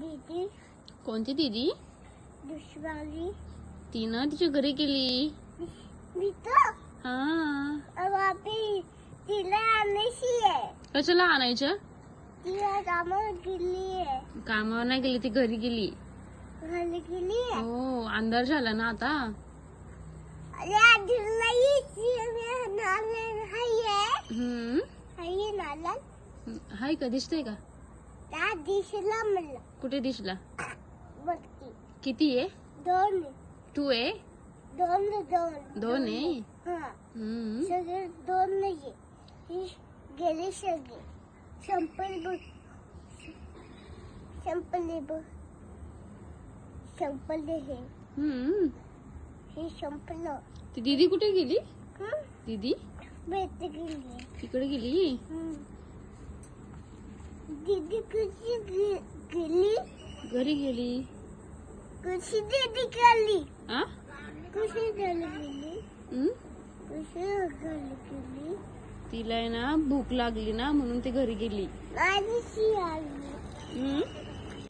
दीदी. कोणती दीदी? दुसरी. तिनं तिच्या घरी गेली. मी तर हा. तिला आणायची आहे. कशाला आणायचं? तिला कामावर गेली आहे. कामावर नाही गेली, ती घरी गेली. घरी गेली आहे. हो, अंधार झाला ना आता. अरे आधी नाला हाय का? दिसतंय का? त्या दिशेला मला कुठे दिसला? बघती. किती आहे? 2 2 आहे. 2 आहे. हा. हम्म. सगळे 2 नाही. ही गेले सगळे. संपले बघ. संपले हे. हे संपलं. ती दीदी कुठे गेली? हं? दीदी भेट गेली. तिकडे गेली. दीदी कशी गेली? घरी गेली. कशी दीदी गेली? आ? कशी गेली? हम्म? कशी गेली? तिला आहे ना भूक लागली ना, म्हणून ती घरी गेली. माझी आली. हम्म.